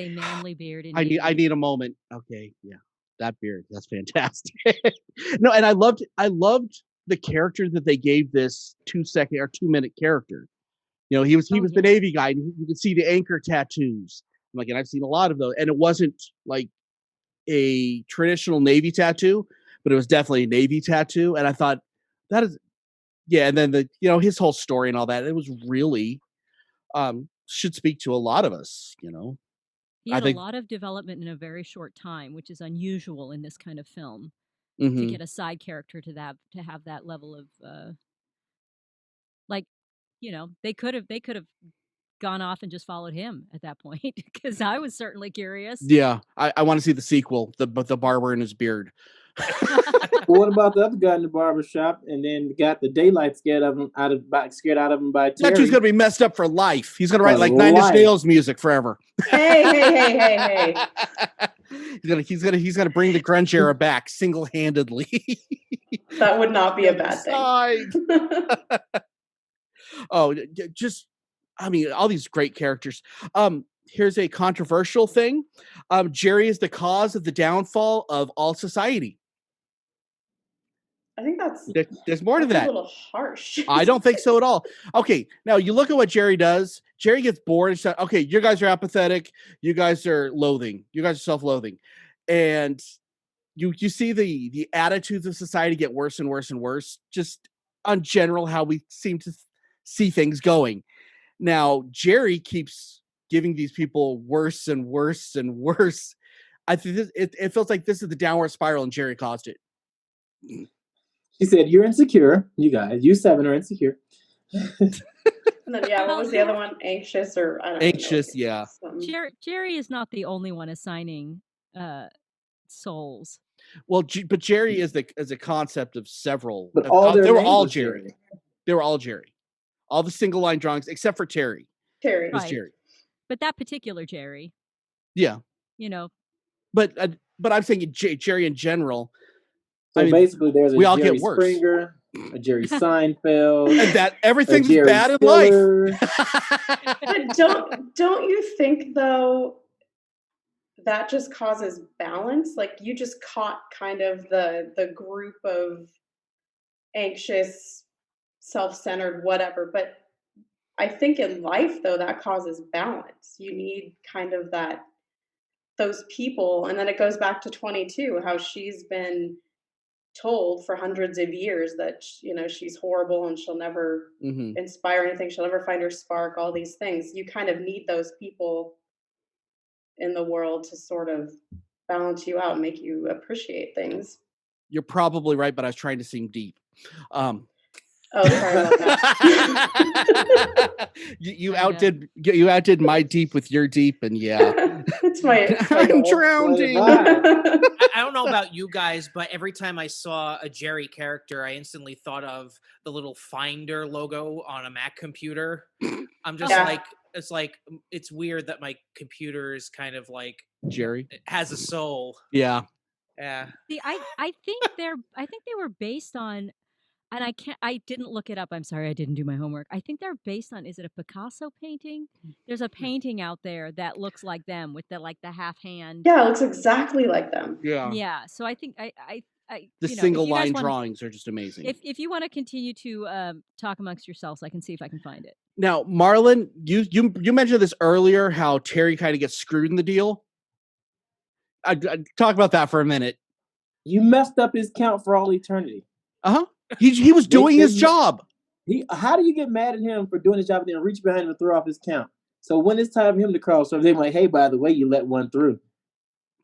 A manly beard. I need a moment. Okay, yeah. That beard, that's fantastic. No, and I loved the character that they gave this 2-second or 2-minute character. He was the Navy guy, and you could see the anchor tattoos. And I've seen a lot of those, and it wasn't like a traditional Navy tattoo, but it was definitely a Navy tattoo. And I thought that is, and then his whole story and all that, it was really should speak to a lot of us. He had a lot of development in a very short time, which is unusual in this kind of film. To get a side character to have that level of they could have gone off and just followed him at that point, because I was certainly curious. Yeah, I want to see the sequel, the barber and his beard. What about the other guy in the barber shop, and then got the daylight scared out of him by Terry? That dude's gonna be messed up for life. He's gonna write like Nine Inch Nails music forever. Hey. He's gonna bring the grunge era back single-handedly. That would not be a bad thing. Just, I mean, all these great characters. Here's a controversial thing. Jerry is the cause of the downfall of all society. I think there's more to that. A little harsh. I don't think so at all. Okay, now you look at what Jerry does. Jerry gets bored and says, "Okay, you guys are apathetic. You guys are loathing. You guys are self-loathing," and you see the attitudes of society get worse and worse and worse. Just on general, how we seem to see things going. Now Jerry keeps giving these people worse and worse and worse. I think it feels like this is the downward spiral, and Jerry caused it. He said, "You're insecure. You guys, you 7 are insecure." And then, what was the other one? Anxious, or I don't know. Anxious, yeah. Jerry is not the only one assigning souls. Well, but Jerry is a concept of several. But they were all Jerry. They were all Jerry. All the single line drawings except for Terry. Terry was Jerry. But that particular Jerry. Yeah. But I'm saying Jerry in general. So basically, there's a Jerry Springer, a Jerry Seinfeld, and that everything's bad in life. But don't you think though that just causes balance? Like you just caught kind of the group of anxious, self-centered, whatever. But I think in life though that causes balance. You need kind of those people, and then it goes back to 22, how she's been told for hundreds of years that she's horrible and she'll never inspire anything, she'll never find her spark, all these things. You kind of need those people in the world to sort of balance you out and make you appreciate things. You're probably right, but I was trying to seem deep. Sorry about that. you outdid my deep with your deep, and it's my I'm drowning. I don't know about you guys, but every time I saw a Jerry character, I instantly thought of the little Finder logo on a Mac computer. I'm just it's weird that my computer is kind of like Jerry. It has a soul. Yeah. Yeah. See, I think they were based on. And I didn't look it up. I'm sorry, I didn't do my homework. I think they're based on, is it a Picasso painting? There's a painting out there that looks like them with the half hand. Yeah, it looks exactly like them. Yeah. Yeah. So I think the single line drawings are just amazing. If you want to continue to talk amongst yourselves, I can see if I can find it. Now, Marlon, you mentioned this earlier, how Terry kind of gets screwed in the deal. I'd talk about that for a minute. You messed up his count for all eternity. Uh-huh. He was doing his job. How do you get mad at him for doing his job and then reach behind him and throw off his count? So when it's time for him to cross over, they're like, "Hey, by the way, you let one through."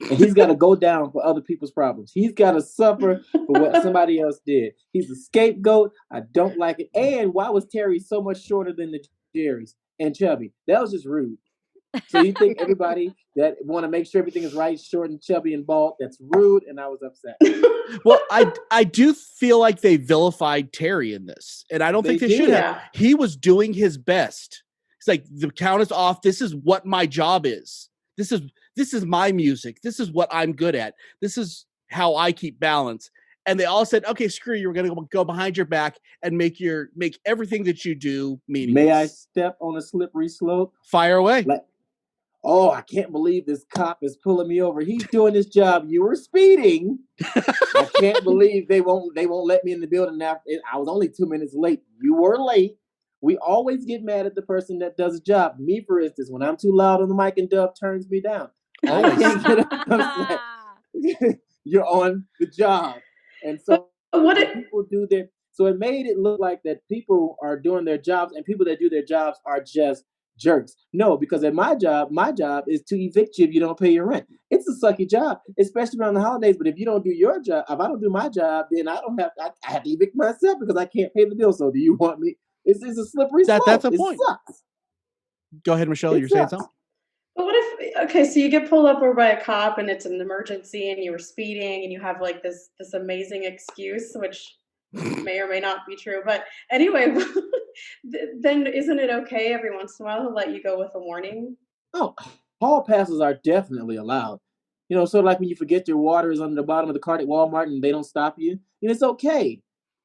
And he's got to go down for other people's problems. He's got to suffer for what somebody else did. He's a scapegoat. I don't like it. And why was Terry so much shorter than the Jerrys and chubby? That was just rude. So you think everybody that want to make sure everything is right, short and chubby and bald, that's rude, and I was upset. Well, I do feel like they vilified Terry in this, and I don't think they should have. He was doing his best. It's like, the count is off. This is what my job is. This is my music. This is what I'm good at. This is how I keep balance. And they all said, "Okay, screw you. We're going to go behind your back and make everything that you do meaningless." May I step on a slippery slope? Fire away. Oh, I can't believe this cop is pulling me over. He's doing his job. You were speeding. I can't believe they won't let me in the building after. I was only 2 minutes late. You were late. We always get mad at the person that does a job. Me, for instance, when I'm too loud on the mic and Dub turns me down. I can't get upset. You're on the job. And so people do their, so it made it look like that people are doing their jobs, and people that do their jobs are just jerks. No, because at my job is to evict you if you don't pay your rent. It's a sucky job, especially around the holidays. But if you don't do your job, if I don't do my job, then I have to evict myself because I can't pay the bill. So do you want me? It's a slippery slope. That's a point. Sucks. Go ahead, Michelle. You're saying something? But what if, so you get pulled up over by a cop and it's an emergency and you were speeding and you have like this amazing excuse, which may or may not be true. But anyway, then isn't it okay every once in a while to let you go with a warning? Oh, hall passes are definitely allowed. sort of like when you forget your water is on the bottom of the cart at Walmart and they don't stop you. It's okay.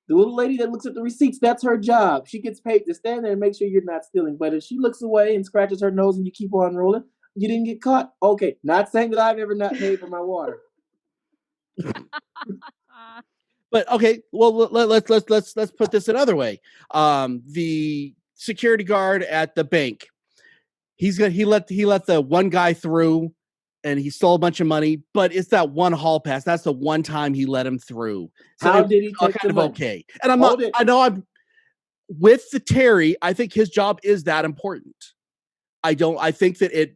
The little lady that looks at the receipts, that's her job. She gets paid to stand there and make sure you're not stealing. But if she looks away and scratches her nose and you keep on rolling, you didn't get caught. Okay, not saying that I've ever not paid for my water. But okay, well let's put this another way. The security guard at the bank, he let the one guy through, and he stole a bunch of money. But it's that one hall pass. That's the one time he let him through. So how did he take kind the of money? Okay? And I know I'm with the Terry. I think his job is that important. I think that it.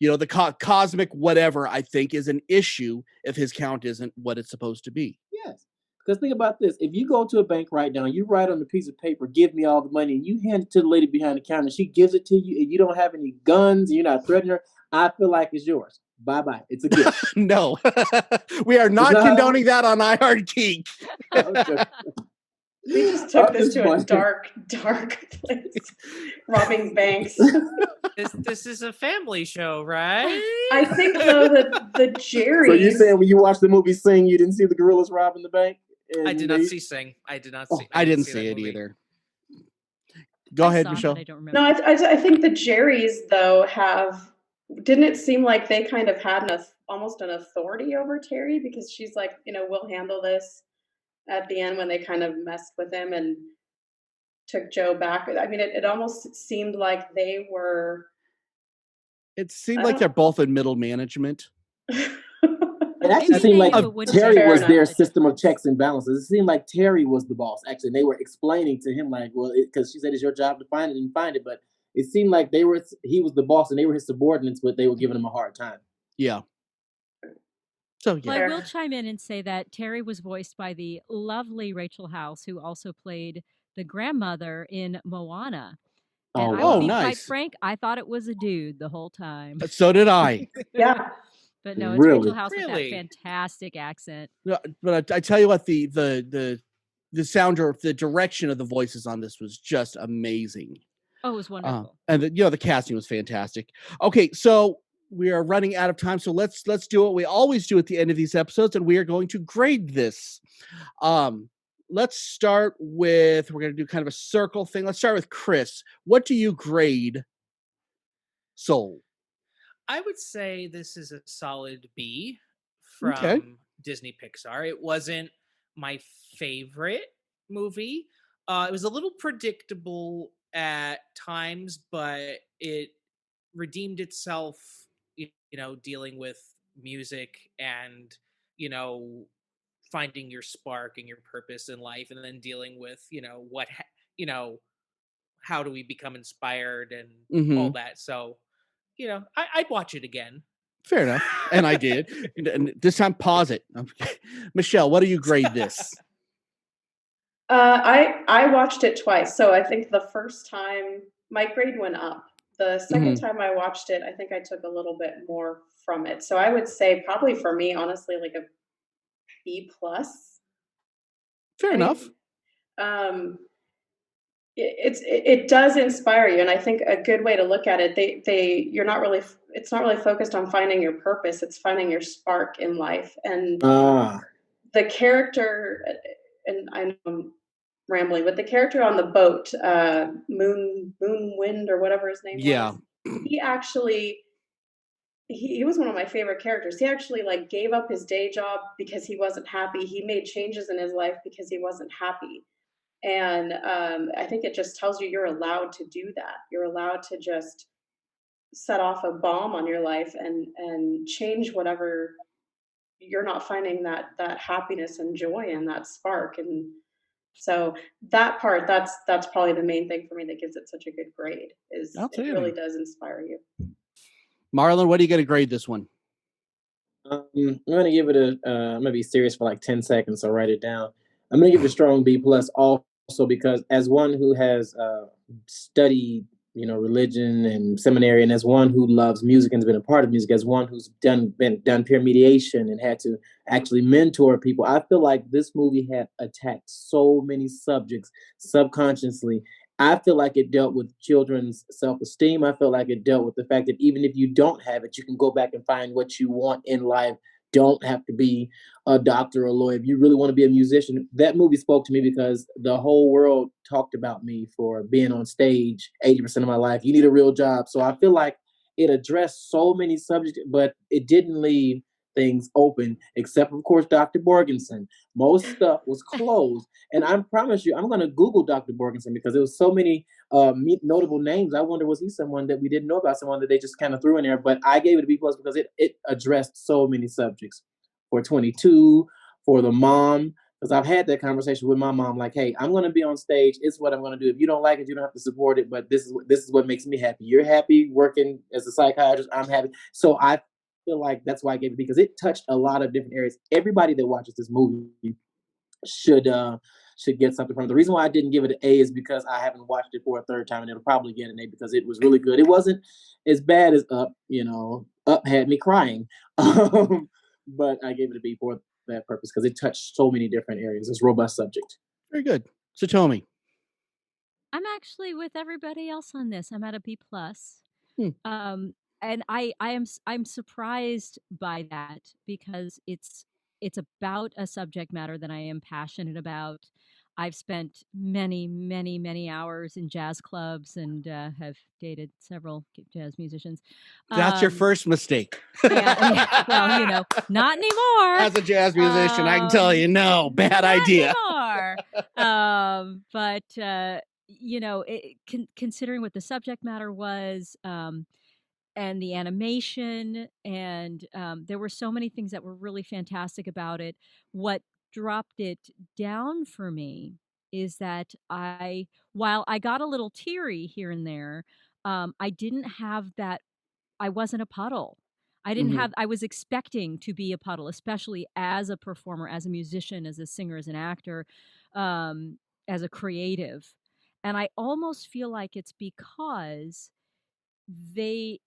The cosmic whatever, I think, is an issue if his count isn't what it's supposed to be. Yes. Because think about this. If you go to a bank right now, you write on a piece of paper, give me all the money, and you hand it to the lady behind the counter, she gives it to you, and you don't have any guns, and you're not threatening her, I feel like it's yours. Bye-bye. It's a gift. No. We are not condoning that on I Heart Geek. We just took this to a dark place. Robbing banks. This is a family show, right? I think though that the Jerry. So you're saying when you watched the movie Sing, you didn't see the gorillas robbing the bank? I did not see Sing. I did not see. I didn't see it either. Go ahead, Michelle. I don't remember. No, I think the Jerrys though have. Didn't it seem like they kind of had almost an authority over Terry, because she's like, we'll handle this at the end when they kind of messed with him and took Joe back. I mean, it almost seemed like they were. It seemed like they're both in middle management. It actually seemed like Terry was their system of checks and balances. It seemed like Terry was the boss. Actually, and they were explaining to him like, well, because she said it's your job to find it and find it, but it seemed like he was the boss and they were his subordinates, but they were giving him a hard time. Yeah. So yeah. Well, I will chime in and say that Terry was voiced by the lovely Rachel House, who also played the grandmother in Moana. And I will be quite frank, I thought it was a dude the whole time. So did I. Yeah. But no, it's Rachel House with that fantastic accent. No, but I tell you what, the sound or the direction of the voices on this was just amazing. Oh, it was wonderful. And the casting was fantastic. Okay, so we are running out of time, so let's do what we always do at the end of these episodes, and we are going to grade this. Let's start with, we're going to do kind of a circle thing. Let's start with Chris. What do you grade Soul? I would say this is a solid B from Disney Pixar. It wasn't my favorite movie. It was a little predictable at times, but it redeemed itself, dealing with music and, finding your spark and your purpose in life, and then dealing with, how do we become inspired and all that. So, I'd watch it again. Fair enough. And I did. And this time, pause it. Michelle, what do you grade this? I watched it twice. So I think the first time my grade went up. The second time I watched it, I think I took a little bit more from it. So I would say probably for me, honestly, like a B+. Fair enough. It does inspire you, and I think a good way to look at it, it's not really focused on finding your purpose, it's finding your spark in life. And the character, and I know I'm rambling, but the character on the boat, Moonwind or whatever his name was, he actually he was one of my favorite characters. He actually gave up his day job because he wasn't happy. He made changes in his life because he wasn't happy. And I think it just tells you you're allowed to do that. You're allowed to just set off a bomb on your life and change whatever you're not finding that happiness and joy and that spark. And so that part, that's probably the main thing for me that gives it such a good grade, is it really does inspire you. Marlon, what are you going to grade this one? I'm going to give it I'm going to be serious for 10 seconds, so write it down. I'm going to give it a strong B+, also because as one who has studied, religion and seminary, and as one who loves music and has been a part of music, as one who's done peer mediation and had to actually mentor people, I feel like this movie had attacked so many subjects subconsciously. I feel like it dealt with children's self-esteem. I feel like it dealt with the fact that even if you don't have it, you can go back and find what you want in life. Don't have to be a doctor or a lawyer. If you really want to be a musician, that movie spoke to me because the whole world talked about me for being on stage 80% of my life. You need a real job. So I feel like it addressed so many subjects, but it didn't leave things open, except of course Dr. Borgenson. Most stuff was closed, and I promise you, I'm going to Google Dr. Borgenson because there was so many notable names. I wonder, was he someone that we didn't know about, someone that they just kind of threw in there? But I gave it a B plus because it addressed so many subjects. For 22, for the mom, because I've had that conversation with my mom, like, hey, I'm going to be on stage. It's what I'm going to do. If you don't like it, you don't have to support it. But this is what makes me happy. You're happy working as a psychiatrist. I'm happy. So I feel like that's why I gave it, because it touched a lot of different areas. Everybody that watches this movie should get something from it. The reason why I didn't give it an A is because I haven't watched it for a third time, and it'll probably get an A because it was really good. It wasn't as bad as Up. Up had me crying, but I gave it a B for that purpose because it touched so many different areas. It's a robust subject. Very good. So Tommy. I'm actually with everybody else on this. I'm at a B plus. Hmm. And I'm surprised by that because it's about a subject matter that I am passionate about. I've spent many, many, many hours in jazz clubs and have dated several jazz musicians. That's your first mistake. Yeah, well, not anymore. As a jazz musician, I can tell you, no, bad idea. Anymore. But considering what the subject matter was, and the animation, and there were so many things that were really fantastic about it. What dropped it down for me is that while I got a little teary here and there, I didn't have that. I wasn't a puddle. I didn't have. I was expecting to be a puddle, especially as a performer, as a musician, as a singer, as an actor, as a creative, and I almost feel like it's because the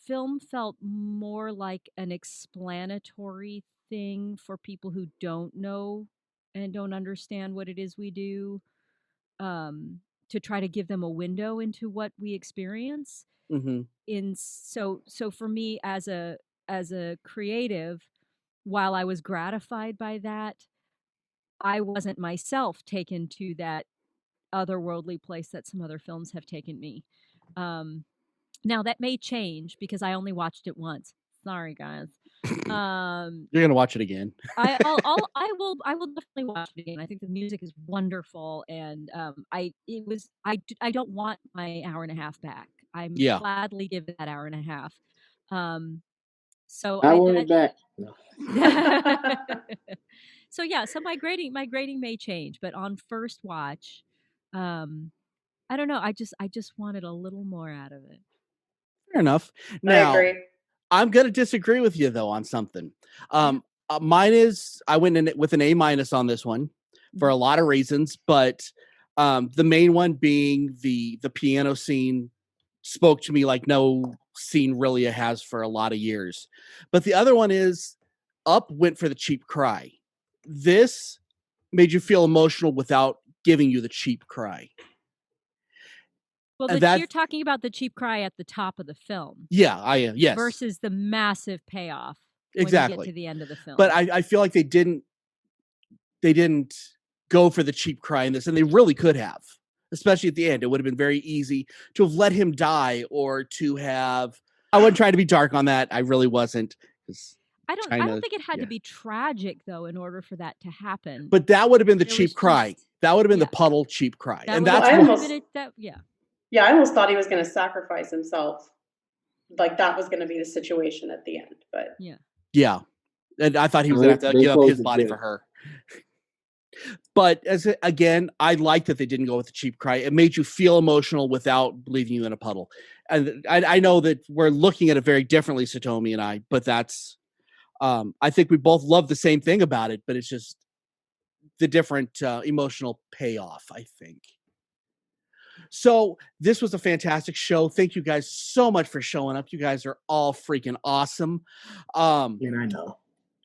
film felt more like an explanatory thing for people who don't know and don't understand what it is we do, to try to give them a window into what we experience. So for me as a creative, while I was gratified by that, I wasn't myself taken to that otherworldly place that some other films have taken me. Now that may change because I only watched it once. Sorry, guys. You're gonna watch it again. I will definitely watch it again. I think the music is wonderful, and I don't want my hour and a half back. I'm gladly give that hour and a half. So I want it back. No. So yeah, so my grading may change, but on first watch, I don't know. I just wanted a little more out of it. Fair enough. Now, I agree. I'm going to disagree with you though on something. Mine is I went in with an A- on this one for a lot of reasons, but the main one being the piano scene spoke to me like no scene really has for a lot of years. But the other one is Up went for the cheap cry. This made you feel emotional without giving you the cheap cry. Well, you're talking about the cheap cry at the top of the film. Yeah, I am. Yes. Versus the massive payoff exactly. when you get to the end of the film. But I feel like they didn't go for the cheap cry in this, and they really could have, especially at the end. It would have been very easy to have let him die or to have. I wasn't trying to be dark on that. I really wasn't. I don't think it had to be tragic though in order for that to happen. But that would have been the cheap cry. That would have been the puddle cheap cry, and that's Yeah, I almost thought he was going to sacrifice himself. Like that was going to be the situation at the end, but yeah, and I thought he was going to have to give up his body for her. But again, I like that they didn't go with the cheap cry. It made you feel emotional without leaving you in a puddle. And I know that we're looking at it very differently, Satomi and I, but that's I think we both love the same thing about it, but it's just the different emotional payoff, I think. So this was a fantastic show. Thank you guys so much for showing up. You guys are all freaking awesome. And I know.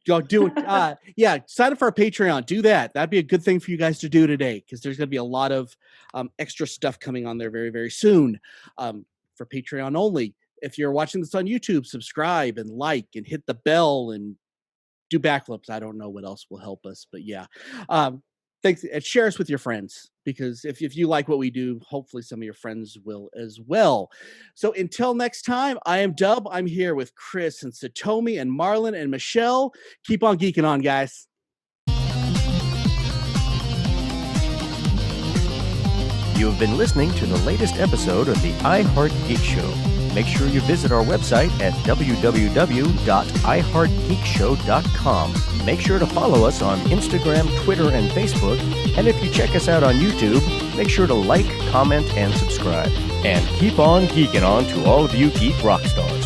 Go do it. Yeah, sign up for our Patreon. Do that. That'd be a good thing for you guys to do today, because there's going to be a lot of extra stuff coming on there very, very soon for Patreon only. If you're watching this on YouTube, subscribe and like and hit the bell and do backflips. I don't know what else will help us, but yeah. Thanks, and share us with your friends, because if you like what we do, hopefully some of your friends will as well. So until next time, I am Dub. I'm here with Chris and Satomi and Marlon and Michelle. Keep on geeking on, guys. You have been listening to the latest episode of the iHeart Geek Show. Make sure you visit our website at www.iheartgeekshow.com. Make sure to follow us on Instagram, Twitter, and Facebook. And if you check us out on YouTube, make sure to like, comment, and subscribe. And keep on geeking on to all of you geek rock stars.